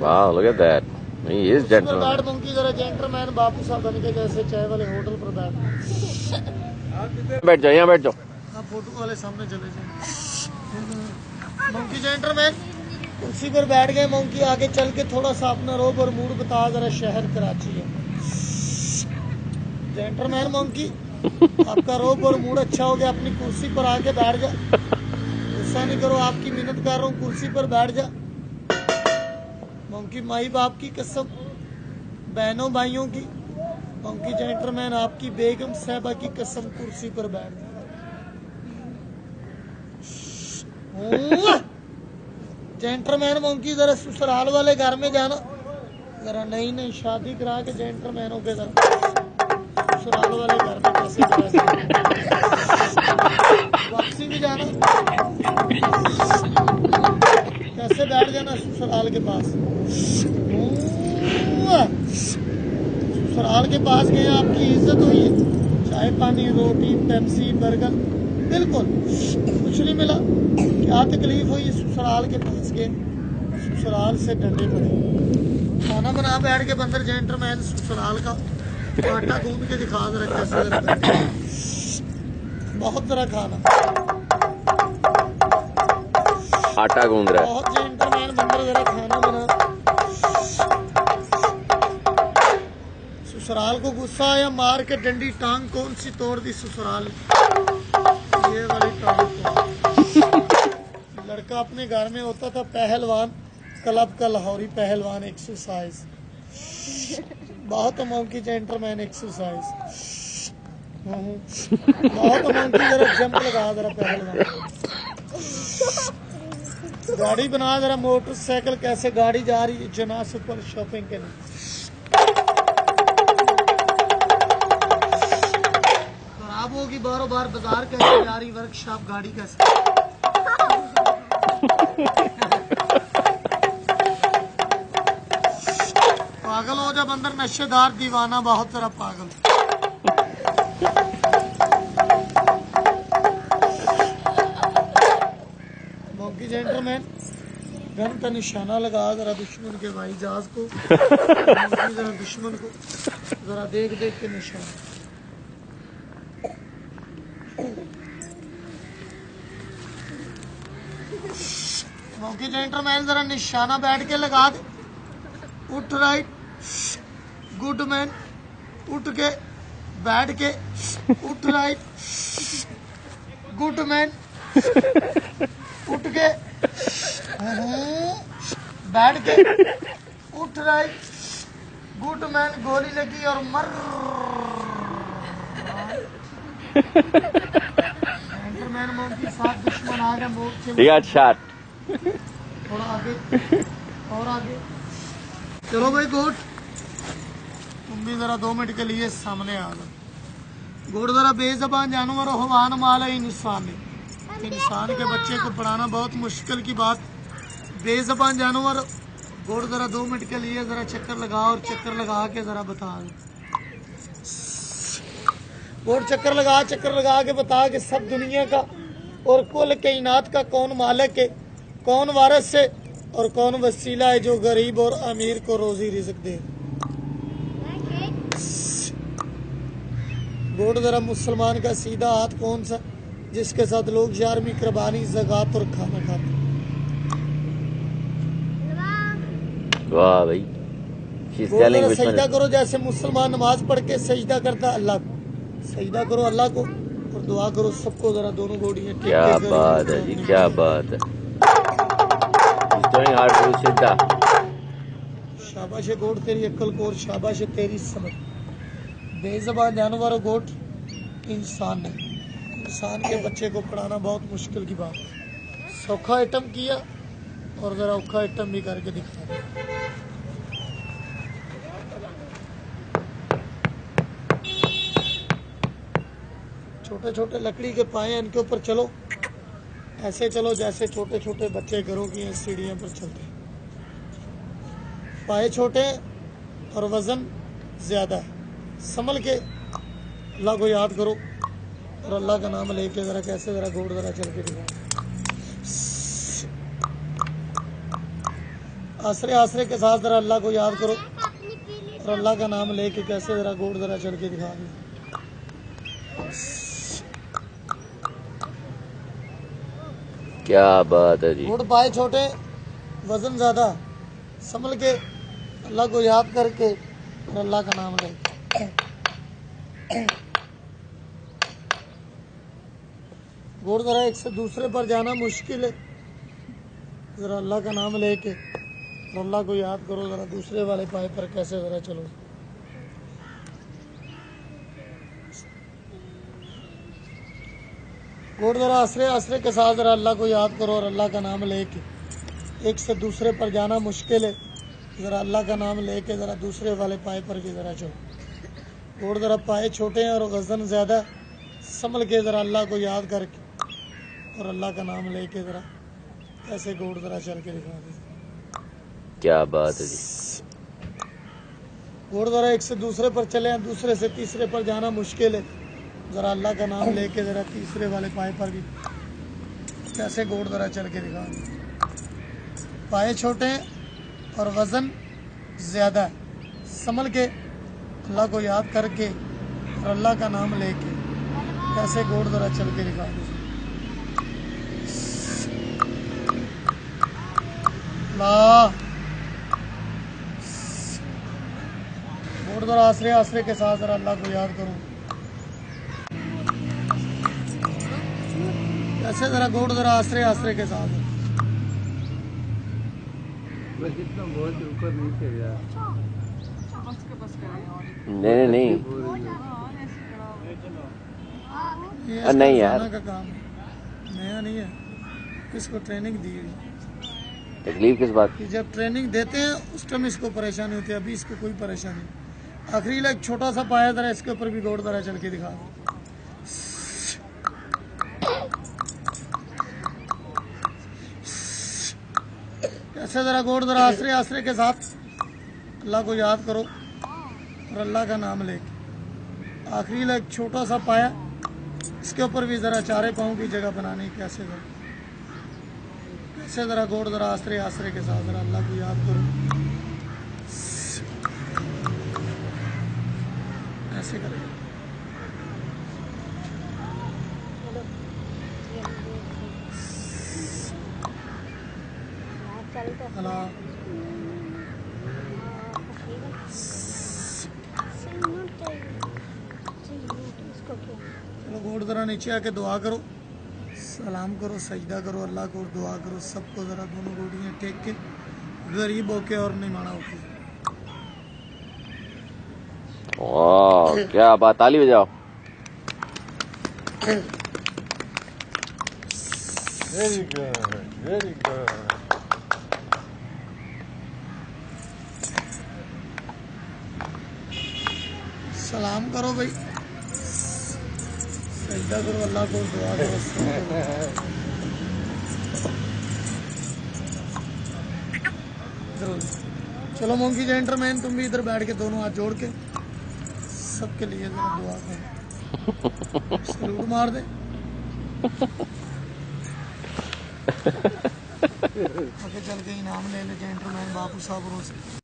Wow, look at that. He is बैठ gentleman. Monkey जरा gentleman बापू साहब बन के जैसे चाय वाले होटल पर बैठ। बैठ जाओ, यहाँ बैठ जाओ। आप फोटो वाले सामने चले जाए। मंकी जेंटलमैन कुर्सी पर बैठ गए। मंकी आगे चल के थोड़ा सा अपना रोब और मूड बता जरा। शहर कराची है। जेंटलमैन मंकी आपका रोब और मूड अच्छा हो गया, अपनी कुर्सी पर आके बैठ जा। गुस्सा नहीं करो, आपकी मिन्नत कर रहा हूँ, कुर्सी पर बैठ जा। मंकी माई बाप की कसम, बहनों भाइयों की, मंकी जेंटलमैन आपकी बेगम साहबा की कसम, कुर्सी पर बैठ जा। जेंटलमैन मंकी जरा ससुराल वाले घर में जाना, जरा नई नई शादी करा के जेंटलमैनों के जरा ससुराल वाले घर में कैसे वापसी भी जाना, कैसे बैठ जाना ससुराल के पास। ससुराल के पास गए, आपकी इज्जत हुई है, चाय पानी रोटी पेप्सी बर्गर बिल्कुल कुछ नहीं मिला। क्या तकलीफ हुई? ससुराल के पास गए, ससुराल से डंडे पड़े। खाना बना बैठ के बंदर जेंटलमैन ससुराल का आटा गूंद के दिखा जरा कैसे बहुत जरा खाना आटा गूंद रहा है। बहुत जेंटलमैन बंदर जरा खाना बना। ससुराल को गुस्सा आया, मार के डंडी टांग कौन सी तोड़ दी ससुराल, ये वाली टांग को। लड़का अपने घर में होता था पहलवान, क्लब का लाहौरी पहलवान, एक्सरसाइज बहुत मंकी जेंटलमैन एक्सरसाइज बहुत मंकी जरा जंप लगा जरा पहलवान। गाड़ी बना जरा मोटरसाइकिल कैसे गाड़ी जा रही है जना सुपर शॉपिंग के लिए। खराब होगी बारों बार बाजार कैसे जा रही, वर्कशॉप गाड़ी कैसे। पागल हो जा बंदर, नशेदार दीवाना बहुत जरा पागल। मंकी जेंटलमैन गन का निशाना लगा जरा दुश्मन के भाई जहाज को। जरा दुश्मन को जरा देख देख के निशाना। मंकी जेंटलमैन जरा निशाना बैठ के लगा दे। उठ राइट गुड मैन, उठ के बैठ के उठ राइट गुड मैन, उठ के बैठ के उठ राइट गुड मैन। गोली लगी और मर। जेंटलमैन मंकी साथ दुश्मन आ गए मोड़ से। He got shot. थोड़ा आगे और आगे चलो भाई गोट, तुम भी जरा 2 मिनट के लिए सामने आ जाओ। गोट जरा बेजबान जानवर हो, हवान माल है इंसान है। इंसान के बच्चे को पढ़ाना बहुत मुश्किल की बात। बेजबान जानवर गोट जरा 2 मिनट के लिए जरा चक्कर लगा और चक्कर लगा के जरा बता दो। गोट चक्कर लगा के बता के सब दुनिया का और कुल कायनात का कौन मालिक है, कौन वारिस है और कौन वसीला है जो गरीब और अमीर को रोजी रिज़्क दे। गोट जरा मुसलमान का सीधा हाथ कौन सा जिसके साथ लोग 11वीं कुर्बानी ज़कात और खाना खाते। वाह भाई। She's telling which one सजदा is- करो जैसे मुसलमान नमाज पढ़ के सजदा करता अल्लाह को। सजदा करो अल्लाह को और दुआ करो सबको। जरा दोनों गोड़ियां क्या बात है जी, क्या बात है। He's doing hard to सिद्धा। शाबाश है गोट तेरी अक्ल को और शाबाश है तेरी समझ। बेज़बान जानवर गोट इंसान है। इंसान के बच्चे को पढ़ाना बहुत मुश्किल की बात। सौखा आइटम किया और जरा औखा आइटम भी करके दिखा। छोटे छोटे लकड़ी के पाए इनके ऊपर चलो, ऐसे चलो जैसे छोटे छोटे बच्चे घरों की सीढ़ियों पर चलते हैं। पाए छोटे और वजन ज्यादा है, संभल के अल्लाह को याद करो और अल्लाह का नाम लेके जरा कैसे जरा घोड़ जरा चल के दिखाओ। आसरे आसरे के साथ जरा अल्लाह को याद करो और अल्लाह का नाम लेके कैसे जरा गोड़ जरा चढ़ के दिखा दो। क्या बात है जी। गोड़ पाए छोटे, वजन ज्यादा, संभल के अल्लाह को याद करके और अल्लाह का नाम लेके। गोड़ जरा एक से दूसरे पर जाना मुश्किल है, जरा अल्लाह का नाम लेके और अल्लाह को याद करो। जरा दूसरे वाले पाए पर कैसे जरा चलो। गोड़ जरा आसरे आसरे के साथ जरा अल्लाह को याद करो और अल्लाह का नाम लेके एक से दूसरे पर जाना मुश्किल है, जरा अल्लाह का नाम लेके जरा दूसरे वाले पाए पर भी जरा चलो। गोड़ जरा पाए छोटे हैं और वजन ज्यादा, संभल के जरा अल्लाह को याद करके और अल्लाह का नाम लेके जरा ऐसे गोड़ जरा चल के दिखा दे। क्या बात है जी। गोड़ जरा एक से दूसरे पर चले, दूसरे से तीसरे पर जाना मुश्किल है, जरा अल्लाह का नाम लेके जरा तीसरे वाले पाए पर भी कैसे गोड़ जरा चल के दिखा दे। पाए छोटे हैं और वजन ज्यादा है, संभल के अल्लाह को याद करके और अल्लाह का नाम लेके कैसे गोड़ जरा चल के दिखा दे। गोड़ जरा आसरे आसरे के साथ जरा अल्लाह को याद करो, कैसे जरा गोड़ जरा आसरे आसरे के साथ। इतना बहुत ऊपर नहीं थे यार। नहीं नहीं ये नहीं यार, का काम है, नया नहीं है, इसको ट्रेनिंग दी है। तकलीफ किस बात की। कि जब ट्रेनिंग देते हैं उस टाइम इसको परेशानी होती है, अभी इसको कोई परेशानी नहीं। आखिरी एक छोटा सा पाया जरा इसके ऊपर भी गोड़ जरा चल के दिखा दो। ऐसे जरा गोड़ जरा आसरे आसरे के साथ अल्लाह को याद करो और अल्लाह का नाम लेके आखिरी एक छोटा सा पाया इसके ऊपर भी जरा चारे पाँव की जगह बनानी। कैसे जरा गोड़ जरा आसरे आसरे के साथ जरा अल्लाह को याद करो, ऐसे करें। अल्लाह चलो गोड़ जरा नीचे आके दुआ करो, सलाम करो, सजदा करो, अल्लाह को दुआ करो। सबको जरा दोनों गोड़ियाँ टेक के गरीब होके और नहीं माना होके। वाह क्या बात, ताली बजाओ। Very good, very good. सलाम करो भाई, सजदा करो, अल्लाह को दुआ करो। चलो मोंकी जेंटलमैन, तुम भी इधर बैठ के दोनों हाथ जोड़ के सबके लिए जरा दुआ करो, सलूट मार दे। आगे चल के इनाम ले ले जेंटलमैन बापू साहब से।